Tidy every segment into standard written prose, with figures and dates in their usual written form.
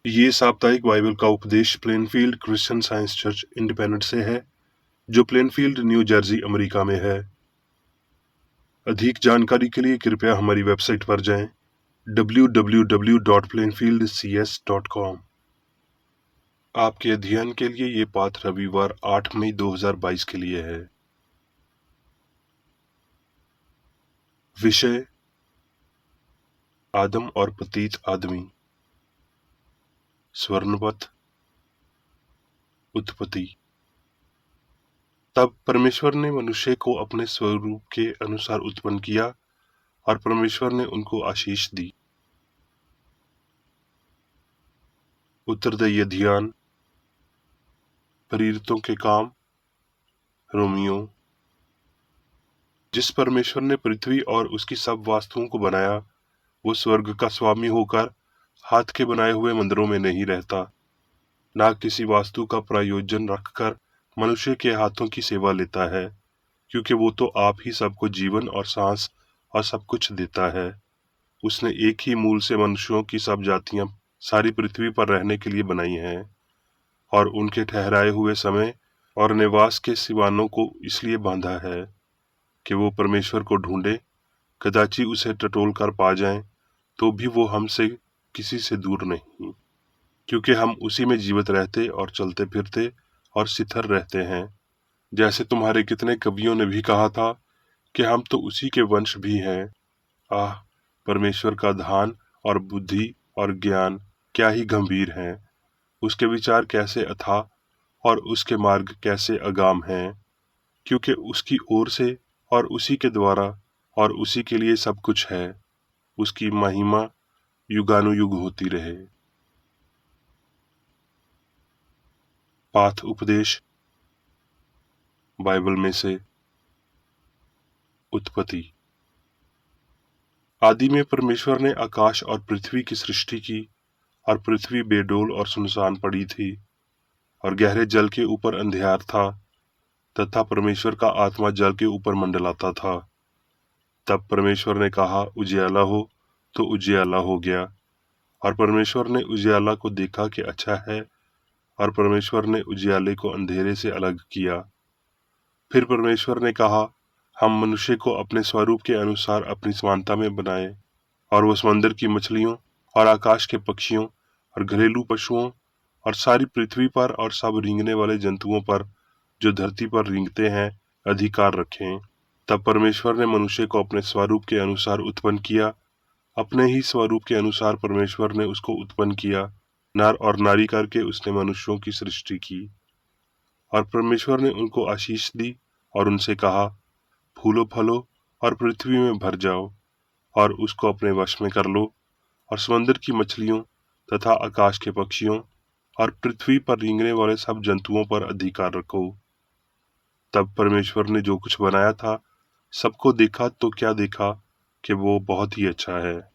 ये साप्ताहिक बाइबल का उपदेश Plainfield Christian science church independent से है, जो प्लेनफील्ड, न्यू जर्सी, अमेरिका में है। अधिक जानकारी के लिए कृपया हमारी वेबसाइट पर जाएं www.plainfieldcs.com। आपके अध्ययन के लिए ये पाठ रविवार 8 मई 2022 के लिए है। विषय: आदम और पतित आदमी। स्वर्णपथ। उत्पत्ति। तब परमेश्वर ने मनुष्य को अपने स्वरूप के अनुसार उत्पन्न किया और परमेश्वर ने उनको आशीष दी। उत्तरदायी ध्यान। प्रेरितों के काम। रोमियो। जिस परमेश्वर ने पृथ्वी और उसकी सब वास्तुओं को बनाया, वो स्वर्ग का स्वामी होकर हाथ के बनाए हुए मंदिरों में नहीं रहता, ना किसी वास्तु का प्रयोजन रखकर मनुष्य के हाथों की सेवा लेता है, क्योंकि वो तो आप ही सबको जीवन और सांस और सब कुछ देता है। उसने एक ही मूल से मनुष्यों की सब जातियां सारी पृथ्वी पर रहने के लिए बनाई हैं, और उनके ठहराए हुए समय और निवास के सिवानों को इसलिए बांधा है कि वो परमेश्वर को ढूंढे, कदाचि उसे टटोल कर पा जाएं, तो भी वो हमसे किसी से दूर नहीं, क्योंकि हम उसी में जीवित रहते और चलते फिरते और स्थिर रहते हैं। जैसे तुम्हारे कितने कवियों ने भी कहा था कि हम तो उसी के वंश भी हैं। आह, परमेश्वर का ध्यान और बुद्धि और ज्ञान क्या ही गंभीर हैं, उसके विचार कैसे अथाह और उसके मार्ग कैसे अगाम हैं, क्योंकि उसकी ओर से और उसी के द्वारा और उसी के लिए सब कुछ है। उसकी महिमा युगानुयुग होती रहे। पाठ उपदेश बाइबल में से। उत्पत्ति। आदि में परमेश्वर ने आकाश और पृथ्वी की सृष्टि की, और पृथ्वी बेडोल और सुनसान पड़ी थी, और गहरे जल के ऊपर अंधियार था, तथा परमेश्वर का आत्मा जल के ऊपर मंडलाता था। तब परमेश्वर ने कहा, उजियाला हो, तो उजियाला हो गया। और परमेश्वर ने उजियाला को देखा कि अच्छा है, और परमेश्वर ने उजियाले को अंधेरे से अलग किया। फिर परमेश्वर ने कहा, हम मनुष्य को अपने स्वरूप के अनुसार अपनी समानता में बनाए, और वो समंदर की मछलियों और आकाश के पक्षियों और घरेलू पशुओं और सारी पृथ्वी पर और सब रेंगने वाले जंतुओं पर जो धरती पर रेंगते हैं अधिकार रखें। तब परमेश्वर ने मनुष्य को अपने स्वरूप के अनुसार उत्पन्न किया, अपने ही स्वरूप के अनुसार परमेश्वर ने उसको उत्पन्न किया, नर और नारी करके उसने मनुष्यों की सृष्टि की। और परमेश्वर ने उनको आशीष दी और उनसे कहा, फूलो फलो और पृथ्वी में भर जाओ और उसको अपने वश में कर लो, और समंदर की मछलियों तथा आकाश के पक्षियों और पृथ्वी पर रेंगने वाले सब जंतुओं पर अधिकार रखो। तब परमेश्वर ने जो कुछ बनाया था सबको देखा, तो क्या देखा कि वो बहुत ही अच्छा है।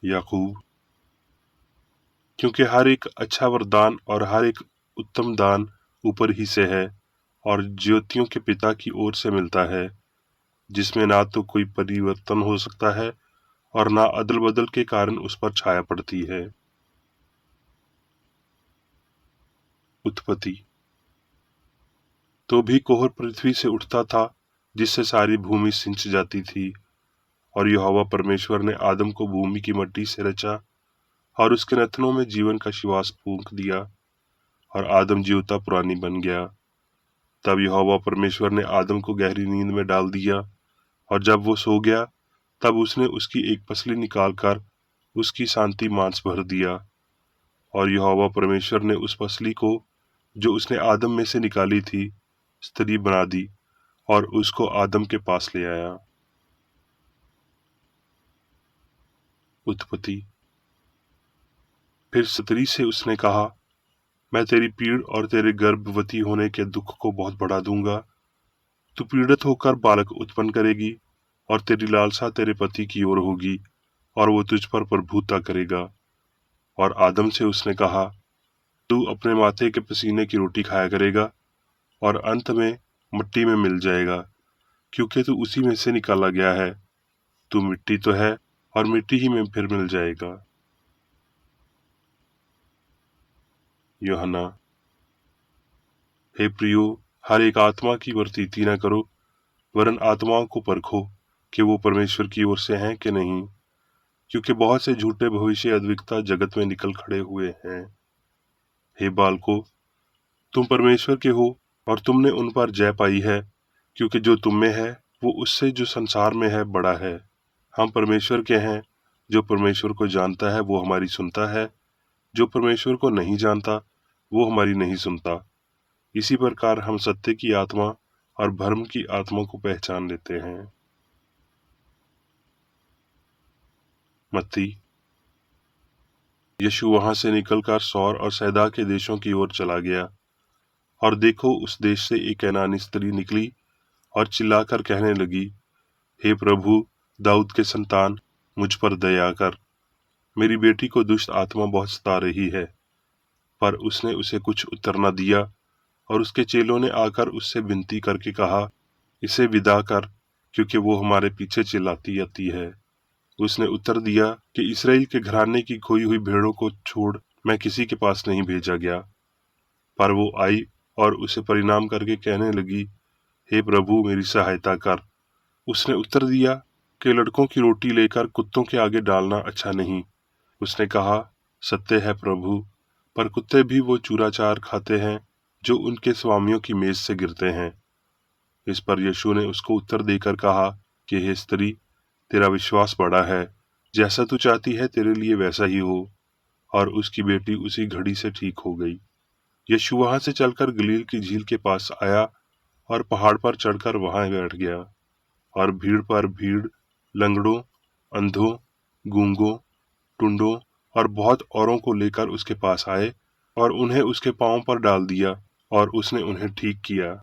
याकूब। क्योंकि हर एक अच्छा वरदान और हर एक उत्तम दान ऊपर ही से है और ज्योतियों के पिता की ओर से मिलता है, जिसमें ना तो कोई परिवर्तन हो सकता है और ना अदल बदल के कारण उस पर छाया पड़ती है। उत्पत्ति। तो भी कोहर पृथ्वी से उठता था, जिससे सारी भूमि सिंच जाती थी, और यहोवा परमेश्वर ने आदम को भूमि की मिट्टी से रचा और उसके नथनों में जीवन का श्वास फूंक दिया, और आदम जीवता पुरानी बन गया। तब यहोवा परमेश्वर ने आदम को गहरी नींद में डाल दिया, और जब वो सो गया, तब उसने उसकी एक पसली निकालकर उसकी सांति मांस भर दिया, और यहोवा परमेश्वर ने उस पसली को जो उसने आदम में से निकाली थी स्त्री बना दी और उसको आदम के पास ले आया। उत्पत्ति। फिर स्त्री से उसने कहा, मैं तेरी पीड़ और तेरे गर्भवती होने के दुख को बहुत बढ़ा दूंगा। तू पीड़ित होकर बालक उत्पन्न करेगी, और तेरी लालसा तेरे पति की ओर होगी, और वो तुझ पर प्रभुता करेगा। और आदम से उसने कहा, तू अपने माथे के पसीने की रोटी खाया करेगा, और अंत में मिट्टी में मिल जाएगा, क्योंकि तू उसी में से निकाला गया है। तू मिट्टी तो है और मिट्टी ही में फिर मिल जाएगा। यूहन्ना, हे प्रियो, हर एक आत्मा की प्रतीति न करो, वरन आत्माओं को परखो कि वो परमेश्वर की ओर से हैं कि नहीं, क्योंकि बहुत से झूठे भविष्य अद्विकता जगत में निकल खड़े हुए हैं। हे बालको, तुम परमेश्वर के हो और तुमने उन पर जय पाई है, क्योंकि जो तुम में है वो उससे जो संसार में है बड़ा है। हम परमेश्वर के हैं। जो परमेश्वर को जानता है वो हमारी सुनता है, जो परमेश्वर को नहीं जानता वो हमारी नहीं सुनता। इसी प्रकार हम सत्य की आत्मा और भ्रम की आत्मा को पहचान लेते हैं। मत्ती। यीशु वहां से निकलकर सौर और सैदा के देशों की ओर चला गया, और देखो उस देश से एक कैनानी स्त्री निकली और चिल्लाकर कहने लगी, हे प्रभु, दाऊद के संतान, मुझ पर दया कर, मेरी बेटी को दुष्ट आत्मा बहुत सता रही है। पर उसने उसे कुछ उत्तर न दिया, और उसके चेलों ने आकर उससे विनती करके कहा, इसे विदा कर, क्योंकि वो हमारे पीछे चिल्लाती आती है। उसने उत्तर दिया कि इस्राएल के घराने की खोई हुई भेड़ों को छोड़ मैं किसी के पास नहीं भेजा गया। पर वो आई और उसे परिणाम करके कहने लगी, हे प्रभु, मेरी सहायता कर। उसने उत्तर दिया कि लड़कों की रोटी लेकर कुत्तों के आगे डालना अच्छा नहीं। उसने कहा, सत्य है प्रभु, पर कुत्ते भी वो चूराचार खाते हैं जो उनके स्वामियों की मेज से गिरते हैं। इस पर यीशु ने उसको उत्तर देकर कहा कि हे स्त्री, तेरा विश्वास बड़ा है, जैसा तू चाहती है तेरे लिए वैसा ही हो। और उसकी बेटी उसी घड़ी से ठीक हो गई। यीशु वहां से चलकर गलील की झील के पास आया और पहाड़ पर चढ़कर वहां बैठ गया। और भीड़ पर भीड़, लंगड़ों, अंधों, गूंगों, टुंडों और बहुत औरों को लेकर उसके पास आए और उन्हें उसके पांवों पर डाल दिया, और उसने उन्हें ठीक किया।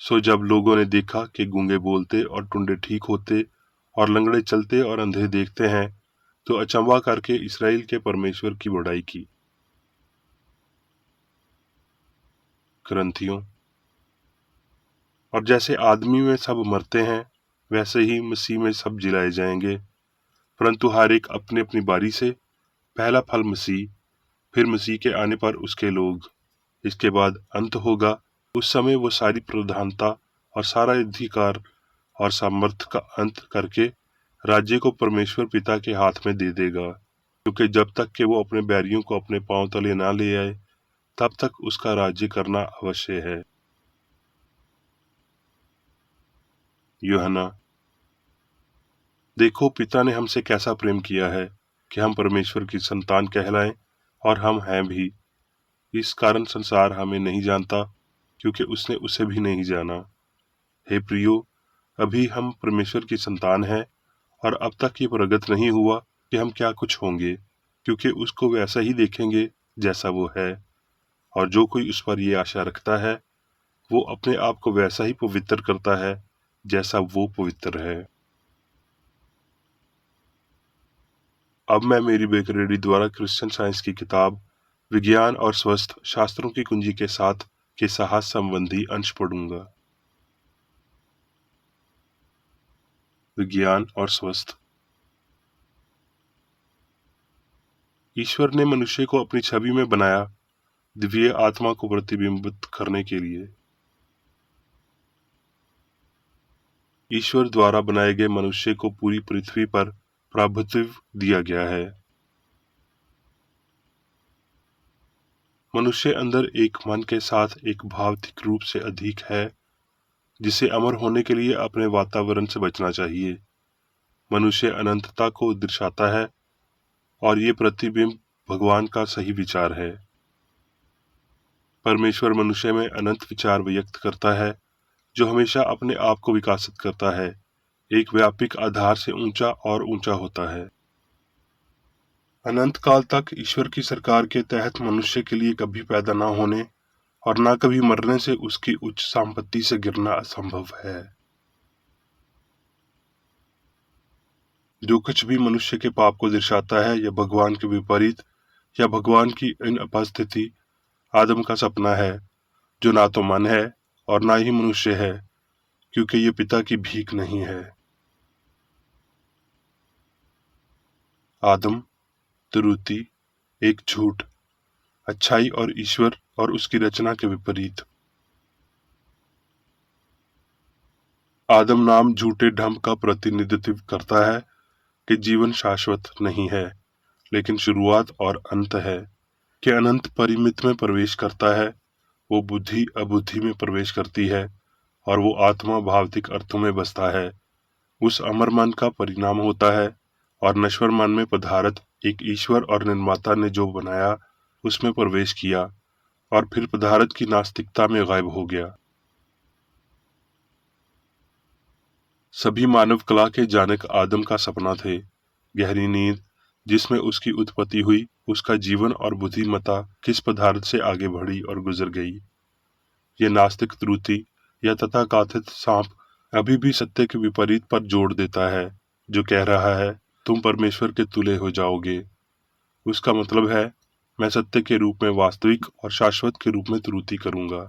सो जब लोगों ने देखा कि गूंगे बोलते और टुंडे ठीक होते और लंगड़े चलते और अंधे देखते हैं, तो अचंभा करके इस्राएल के परमेश्वर की बड़ाई की। ग्रंथियों। और जैसे आदमी में सब मरते हैं, वैसे ही मसीह में सब जिलाए जाएंगे, परंतु हर एक अपनी अपनी बारी से। पहला फल मसीह, फिर मसीह के आने पर उसके लोग। इसके बाद अंत होगा। उस समय वो सारी प्रधानता और सारा अधिकार और सामर्थ का अंत करके राज्य को परमेश्वर पिता के हाथ में दे देगा, क्योंकि जब तक कि वो अपने बैरियों को अपने पांव तले ना ले आए, तब तक उसका राज्य करना अवश्य है। यूहन्ना, देखो पिता ने हमसे कैसा प्रेम किया है कि हम परमेश्वर की संतान कहलाएं, और हम हैं भी। इस कारण संसार हमें नहीं जानता, क्योंकि उसने उसे भी नहीं जाना। हे प्रियो, अभी हम परमेश्वर की संतान हैं, और अब तक ये प्रगट नहीं हुआ कि हम क्या कुछ होंगे, क्योंकि उसको वैसा ही देखेंगे जैसा वो है। और जो कोई उस पर ये आशा रखता है, वो अपने आप को वैसा ही पवित्र करता है जैसा वो पवित्र है। अब मैं मेरी बेकरेडी द्वारा क्रिश्चियन साइंस की किताब विज्ञान और स्वस्थ शास्त्रों की कुंजी के साथ के साहस संबंधी अंश पढ़ूंगा। विज्ञान और स्वस्थ। ईश्वर ने मनुष्य को अपनी छवि में बनाया, दिव्य आत्मा को प्रतिबिंबित करने के लिए। ईश्वर द्वारा बनाए गए मनुष्य को पूरी पृथ्वी पर प्रभुत्व दिया गया है। मनुष्य अंदर एक मन के साथ एक भौतिक रूप से अधिक है, जिसे अमर होने के लिए अपने वातावरण से बचना चाहिए। मनुष्य अनंतता को दर्शाता है, और ये प्रतिबिंब भगवान का सही विचार है। परमेश्वर मनुष्य में अनंत विचार व्यक्त करता है, जो हमेशा अपने आप को विकसित करता है, एक व्यापक आधार से ऊंचा और ऊंचा होता है। अनंत काल तक ईश्वर की सरकार के तहत मनुष्य के लिए कभी पैदा न होने और न कभी मरने से उसकी उच्च संपत्ति से गिरना असंभव है। जो कुछ भी मनुष्य के पाप को दर्शाता है, या भगवान के विपरीत या भगवान की अनुपस्थिति, आदम का सपना है, जो ना तो मन है और ना ही मनुष्य है, क्योंकि ये पिता की भीख नहीं है। आदम, त्रुटि, एक झूठ, अच्छाई और ईश्वर और उसकी रचना के विपरीत। आदम नाम झूठे ढंग का प्रतिनिधित्व करता है कि जीवन शाश्वत नहीं है, लेकिन शुरुआत और अंत है, कि अनंत परिमित में प्रवेश करता है। वो बुद्धि अबुद्धि में प्रवेश करती है और वो आत्मा भौतिक अर्थों में बसता है। उस अमर मन का परिणाम होता है और नश्वर मन में पदार्थ एक ईश्वर और निर्माता ने जो बनाया उसमें प्रवेश किया और फिर पदार्थ की नास्तिकता में गायब हो गया। सभी मानव कला के जनक आदम का सपना थे। गहरी नींद जिसमें उसकी उत्पत्ति हुई, उसका जीवन और बुद्धिमत्ता किस पदार्थ से आगे बढ़ी और गुजर गई। ये नास्तिक त्रुटि या तथाकथित सांप अभी भी सत्य के विपरीत पर जोड़ देता है, जो कह रहा है तुम परमेश्वर के तुल्य हो जाओगे। उसका मतलब है मैं सत्य के रूप में वास्तविक और शाश्वत के रूप में त्रुटि करूंगा।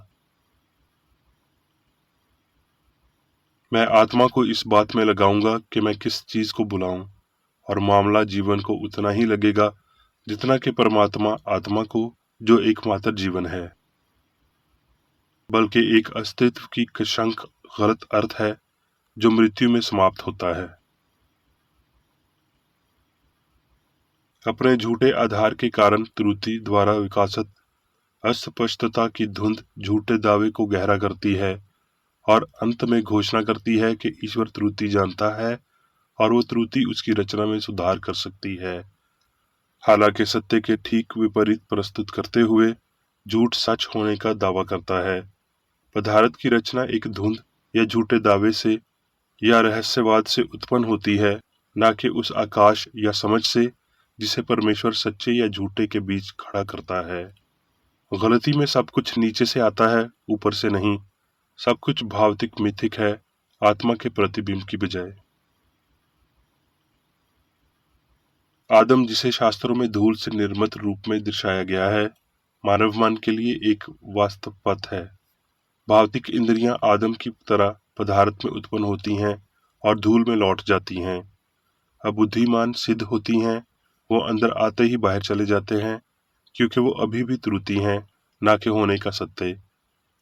मैं आत्मा को इस बात में लगाऊंगा कि मैं किस चीज को बुलाऊं, और मामला जीवन को उतना ही लगेगा जितना कि परमात्मा आत्मा को, जो एकमात्र जीवन है, बल्कि एक अस्तित्व की कशंक गलत अर्थ है जो मृत्यु में समाप्त होता है। अपने झूठे आधार के कारण त्रुटि द्वारा विकसित अस्पष्टता की धुंध झूठे दावे को गहरा करती है और अंत में घोषणा करती है कि ईश्वर त्रुटि जानता है और वो त्रुटि उसकी रचना में सुधार कर सकती है। हालांकि सत्य के ठीक विपरीत प्रस्तुत करते हुए झूठ सच होने का दावा करता है। पदार्थ की रचना एक धुंध या झूठे दावे से या रहस्यवाद से उत्पन्न होती है, न कि उस आकाश या समझ से जिसे परमेश्वर सच्चे या झूठे के बीच खड़ा करता है। गलती में सब कुछ नीचे से आता है, ऊपर से नहीं। सब कुछ भौतिक मिथिक है, आत्मा के प्रतिबिंब की बजाय। आदम, जिसे शास्त्रों में धूल से निर्मित रूप में दर्शाया गया है, मानव मन के लिए एक वास्तव पथ है। भौतिक इंद्रियां आदम की तरह पदार्थ में उत्पन्न होती हैं और धूल में लौट जाती हैं। अब बुद्धिमान सिद्ध होती हैं, वो अंदर आते ही बाहर चले जाते हैं, क्योंकि वो अभी भी त्रुटि हैं, ना कि होने का सत्य।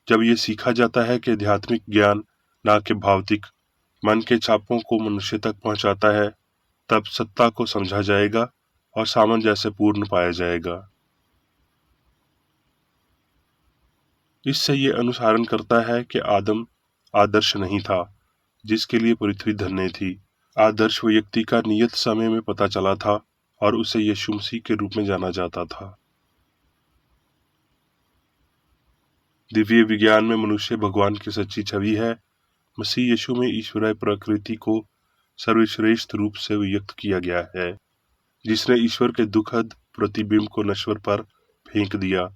जब ये सीखा जाता है कि आध्यात्मिक ज्ञान ना कि भौतिक मन के छापों को मनुष्य तक पहुंचाता है, तब सत्ता को समझा जाएगा और सामंजस्य पूर्ण पाया जाएगा। इससे ये अनुसरण करता है कि आदम आदर्श नहीं था, जिसके लिए पृथ्वी धन्य थी। आदर्श व्यक्ति का नियत समय में पता चला था और उसे यीशु मसीह के रूप में जाना जाता था। दिव्य विज्ञान में मनुष्य भगवान की सच्ची छवि है। मसीह यीशु में ईश्वरीय प्रकृति को सर्वश्रेष्ठ रूप से व्यक्त किया गया है, जिसने ईश्वर के दुखद प्रतिबिंब को नश्वर पर फेंक दिया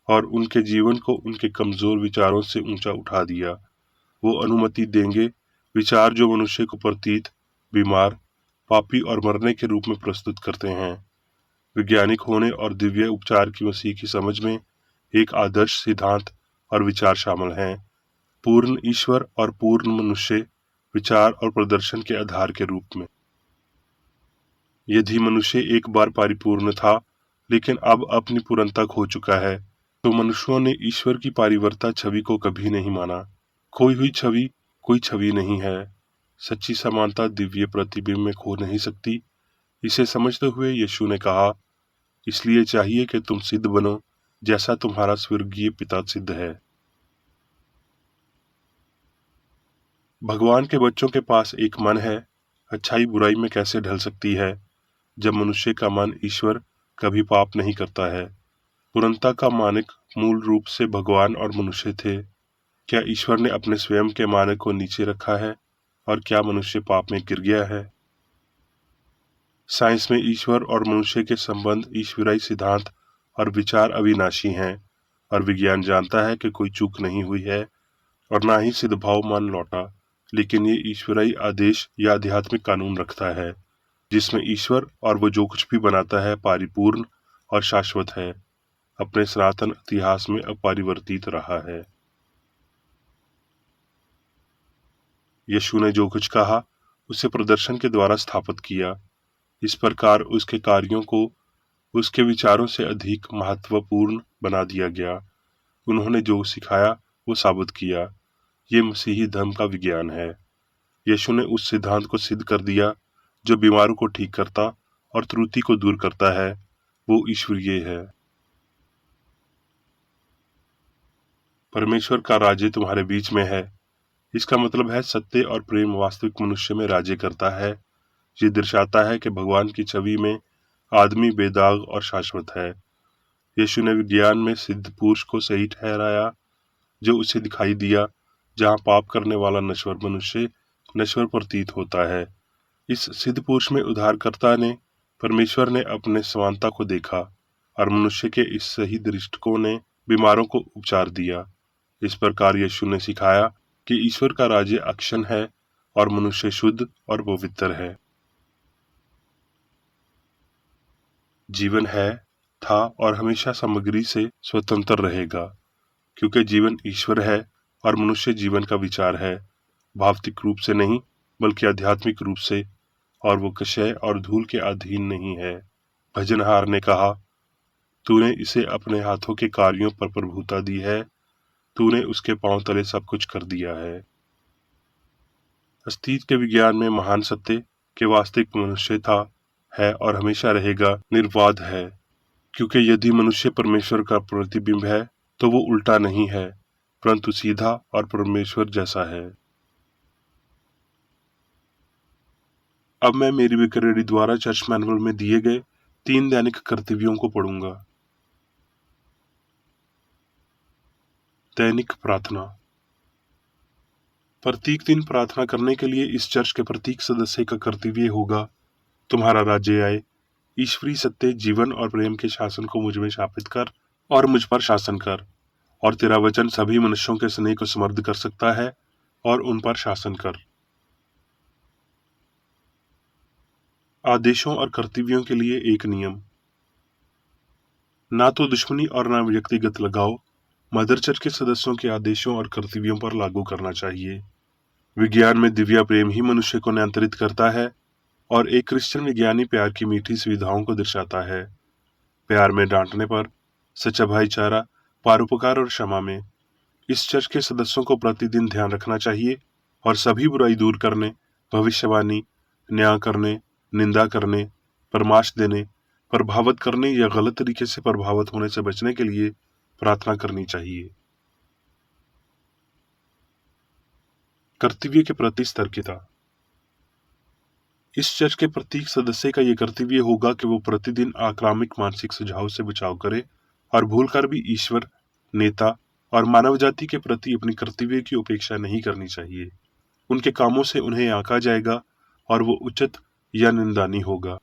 और उनके जीवन को उनके कमजोर विचारों से ऊंचा उठा दिया। वो अनुमति देंगे विचार जो मनुष्य को प्रतीत, बीमार, पापी और मरने के रूप में प्रस्तुत करते हैं। वैज्ञानिक होने और दिव्य उपचार की मसीह की समझ में एक आदर्श सिद्धांत और विचार शामिल हैं, पूर्ण ईश्वर और पूर्ण मनुष्य विचार और प्रदर्शन के आधार के रूप में। यदि मनुष्य एक बार परिपूर्ण था लेकिन अब अपनी पूर्णता खो चुका है, तो मनुष्यों ने ईश्वर की परिवर्ता छवि को कभी नहीं माना। खोई हुई छवि कोई छवि नहीं है। सच्ची समानता दिव्य प्रतिबिंब में खो नहीं सकती। इसे समझते हुए यीशु ने कहा, इसलिए चाहिए कि तुम सिद्ध बनो जैसा तुम्हारा स्वर्गीय पिता सिद्ध है। भगवान के बच्चों के पास एक मन है। अच्छाई बुराई में कैसे ढल सकती है जब मनुष्य का मन ईश्वर कभी पाप नहीं करता है। पूर्णता का मानक मूल रूप से भगवान और मनुष्य थे। क्या ईश्वर ने अपने स्वयं के मानक को नीचे रखा है और क्या मनुष्य पाप में गिर गया है? साइंस में ईश्वर और मनुष्य के संबंध ईश्वरीय सिद्धांत और विचार अविनाशी हैं और विज्ञान जानता है कि कोई चूक नहीं हुई है और ना ही सिद्धभाव मान लौटा, लेकिन ये ईश्वरीय आदेश या आध्यात्मिक कानून रखता है जिसमें ईश्वर और वो जो कुछ भी बनाता है परिपूर्ण और शाश्वत है, अपने सनातन इतिहास में अपरिवर्तित रहा है। यीशु ने जो कुछ कहा उसे प्रदर्शन के द्वारा स्थापित किया। इस प्रकार उसके कार्यों को उसके विचारों से अधिक महत्वपूर्ण बना दिया गया। उन्होंने जो सिखाया वो साबित किया। ये मसीही धर्म का विज्ञान है। यीशु ने उस सिद्धांत को सिद्ध कर दिया जो बीमारों को ठीक करता और त्रुटि को दूर करता है, वो ईश्वरीय है। परमेश्वर का राज्य तुम्हारे बीच में है। इसका मतलब है सत्य और प्रेम वास्तविक मनुष्य में राज्य करता है। ये दर्शाता है कि भगवान की छवि में आदमी बेदाग और शाश्वत है। यीशु ने विज्ञान में सिद्ध पुरुष को सही ठहराया जो उसे दिखाई दिया, जहाँ पाप करने वाला नश्वर मनुष्य नश्वर प्रतीत होता है। इस सिद्ध पुरुष में उद्धारकर्ता ने परमेश्वर ने अपने समानता को देखा और मनुष्य के इस सही दृष्टिकोण ने बीमारों को उपचार दिया। इस प्रकार यीशु ने सिखाया कि ईश्वर का राज्य अक्षण है और मनुष्य शुद्ध और पवित्र है। जीवन है, था और हमेशा सामग्री से स्वतंत्र रहेगा, क्योंकि जीवन ईश्वर है और मनुष्य जीवन का विचार है, भौतिक रूप से नहीं बल्कि आध्यात्मिक रूप से, और वो क्षय और धूल के अधीन नहीं है। भजनहार ने कहा, तूने इसे अपने हाथों के कार्यों पर प्रभुता दी है, तूने उसके पांव तले सब कुछ कर दिया है। अस्तित्व के विज्ञान में महान सत्य के वास्तविक मनुष्य था, है और हमेशा रहेगा निर्वाद है, क्योंकि यदि मनुष्य परमेश्वर का प्रतिबिंब है तो वो उल्टा नहीं है, परंतु सीधा और परमेश्वर जैसा है। अब मैं मेरी विक्रेडी द्वारा चर्च मैनुअल में दिए गए 3 दैनिक कर्तव्यों को पढ़ूंगा। दैनिक प्रार्थना। प्रत्येक दिन प्रार्थना करने के लिए इस चर्च के प्रत्येक सदस्य का कर्तव्य होगा, तुम्हारा राज्य आए, ईश्वरीय सत्य, जीवन और प्रेम के शासन को मुझ में स्थापित कर और मुझ पर शासन कर, और तेरा वचन सभी मनुष्यों के स्नेह को समृद्ध कर सकता है और उन पर शासन कर। आदेशों और कर्तव्यों के लिए एक नियम। ना तो दुश्मनी और ना व्यक्तिगत लगाव मदर चर्च के सदस्यों के आदेशों और कर्तव्यों पर लागू करना चाहिए। विज्ञान में दिव्य प्रेम ही मनुष्य को नियंत्रित करता है और एक क्रिश्चियन विज्ञानी प्यार की मीठी सुविधाओं को दर्शाता है। प्यार में डांटने पर, सच्चा भाईचारा, परोपकार और क्षमा में। इस चर्च के सदस्यों को प्रतिदिन ध्यान रखना चाहिए और सभी बुराई दूर करने, भविष्यवाणी, न्याय करने, निंदा करने, परामर्श देने, प्रभावित करने या गलत तरीके से प्रभावित होने से बचने के लिए प्रार्थना करनी चाहिए। कर्तव्य के प्रति सतर्कता। इस चर्च के प्रत्येक सदस्य का यह कर्तव्य होगा कि वो प्रतिदिन आक्रामक मानसिक सुझाव से बचाव करे और भूलकर भी ईश्वर, नेता और मानव जाति के प्रति अपनी कर्तव्य की उपेक्षा नहीं करनी चाहिए। उनके कामों से उन्हें आंका जाएगा और वो उचित या निंदनीय होगा।